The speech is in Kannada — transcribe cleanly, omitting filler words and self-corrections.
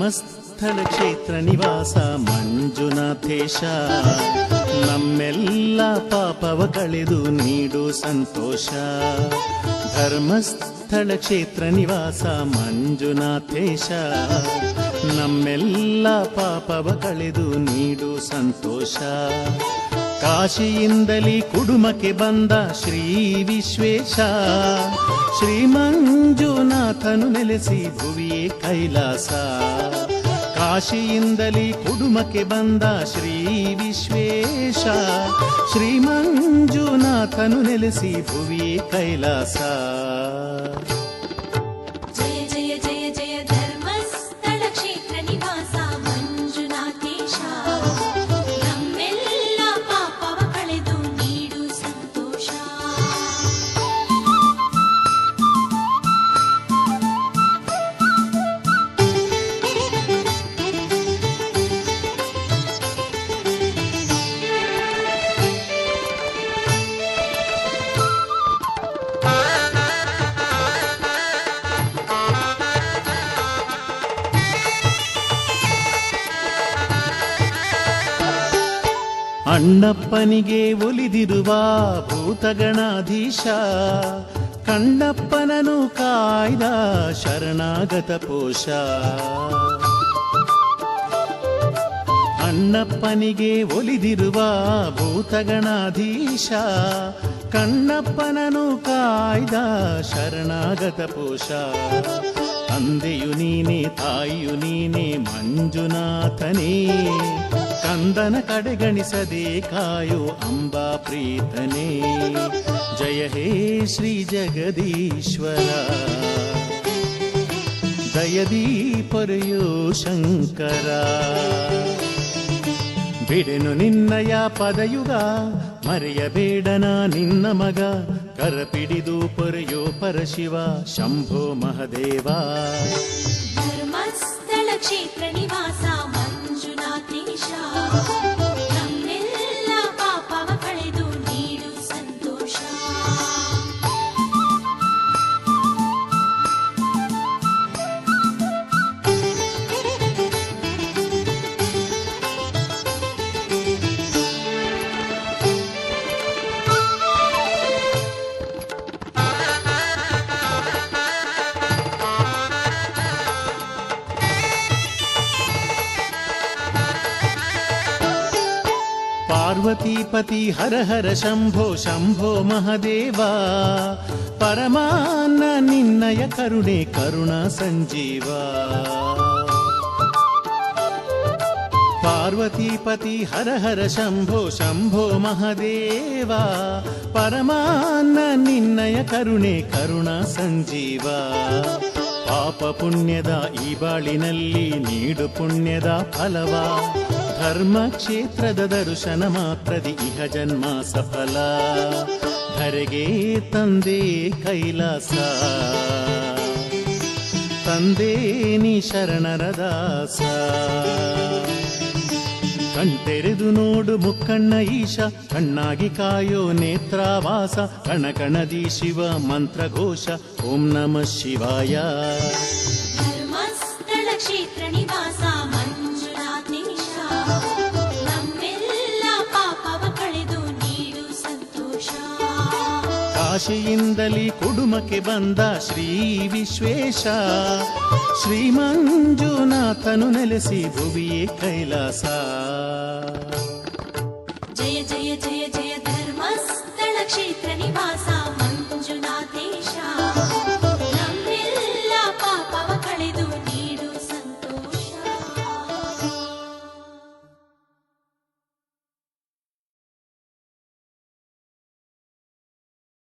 ಧರ್ಮಸ್ಥಳ ಕ್ಷೇತ್ರ ನಿವಾಸ ಮಂಜುನಾಥೇಶ, ನಮ್ಮೆಲ್ಲ ಪಾಪವ ಕಳೆದು ನೀಡು ಸಂತೋಷ. ಧರ್ಮಸ್ಥಳ ಕ್ಷೇತ್ರ ನಿವಾಸ ಮಂಜುನಾಥೇಶ, ನಮ್ಮೆಲ್ಲ ಪಾಪವ ಕಳೆದು ನೀಡು ಸಂತೋಷ. ಕಾಶಿಯಿಂದಲೇ ಕುಡುಮಕ್ಕೆ ಬಂದ ಶ್ರೀ ವಿಶ್ವೇಶ, ಶ್ರೀ ಮಂಜುನಾಥನು ನೆಲೆಸಿ ಭುವಿಯೇ ಕೈಲಾಸ. ಕಾಶಿಯಿಂದಲೇ ಕುಡುಮಕ್ಕೆ ಬಂದ ಶ್ರೀ ವಿಶ್ವೇಶ, ಶ್ರೀ ಮಂಜುನಾಥನು ನೆಲೆಸಿ ಭುವಿಯೇ ಕೈಲಾಸ. ಅಣ್ಣಪ್ಪನಿಗೆ ಒಲಿದಿರುವ ಭೂತಗಣಾಧೀಶ, ಕಣ್ಣಪ್ಪನನು ಕಾಯ್ದ ಶರಣಾಗತ ಪೋಷ. ಅಣ್ಣಪ್ಪನಿಗೆ ಒಲಿದಿರುವ ಭೂತಗಣಾಧೀಶ, ಕಣ್ಣಪ್ಪನನು ಕಾಯ್ದ ಶರಣಾಗತ ಪೋಷ. ತಂದೆಯು ನೀನೆ ತಾಯಿಯು ನೀನೆ ಮಂಜುನಾಥನೇ, ಕಂದನ ಕಡೆಗಣಿಸದೆ ಕಾಯೋ ಅಂಬಾ ಪ್ರೀತನೇ. ಜಯ ಹೇ ಶ್ರೀ ಜಗದೀಶ್ವರ, ದಯದಿ ಪೊರೆಯೋ ಶಂಕರ. ಬಿಡೆನು ನಿನ್ನಯ ಪದಯುಗ, ಮರೆಯಬೇಡನ ನಿನ್ನ ಮಗ. ಕರಪಿಡಿದು ಪೊರೆಯೋ ಪರಶಿವ ಶಂಭೋ ಮಹದೇವ. ಧರ್ಮಸ್ಥಳ ಕ್ಷೇತ್ರ ನಿವಾಸ ಮಂಜುನಾಥೇಶ, ನಮ್ಮೆಲ್ಲ ಪಾಪವ ಕಳೆದು ನೀಡು ಸಂತೋಷ. ಪಾರ್ವತೀಪತಿ ಹರ ಹರ ಶಂಭೋ ಶಂಭೋ ಮಹದೇವ. ಪರಮಾನ್ನ ನಿನ್ನಯ ಕರುಣೆ ಕರುಣ ಸಂಜೀವ. ಪಾರ್ವತೀಪತಿ ಹರ ಹರ ಶಂಭೋ ಶಂಭೋ ಮಹದೇವ. ಪರಮಾನ್ನ ನಿನ್ನಯ ಕರುಣೆ ಕರುಣ ಸಂಜೀವ. ಪಾಪ ಪುಣ್ಯದ ಈ ಬಾಳಿನಲ್ಲಿ ನೀಡು ಪುಣ್ಯದ ಫಲವ. ಧರ್ಮ ಕ್ಷೇತ್ರದ ದರ್ಶನ ಮಾತ್ರದಿ ಇಹ ಜನ್ಮ ಸಫಲ. ಧರೆಗೆ ತಂದೆ ಕೈಲಾಸ, ತಂದೆ ನೀ ಶರಣರ ದಾಸ. ಕಣ್ತೆರೆದು ನೋಡು ಮುಕ್ಕಣ್ಣ ಈಶ, ಕಣ್ಣಾಗಿ ಕಾಯೋ ನೇತ್ರಾವಾಸ. ಕಣಕಣದಿ ಶಿವ ಮಂತ್ರಘೋಷ, ಓಂ ನಮಃ ಶಿವಾಯ. ಧರ್ಮಸ್ಥಳ ಕ್ಷೇತ್ರ ನಿವಾಸ ಮಂಜುನಾಥೇಶ, ನಮ್ಮೆಲ್ಲ ಪಾಪವ ಕಳೆದು ನೀಡು ಸಂತೋಷ. ಕಾಶಿಯಿಂದಲೇ ಕುಡುಮಕ್ಕೆ ಬಂದ ಶ್ರೀ ವಿಶ್ವೇಶ, ಶ್ರೀ ಮಂಜುನಾಥನು ನೆಲೆಸಿ ಭುವಿಯೇ ಕೈಲಾಸ.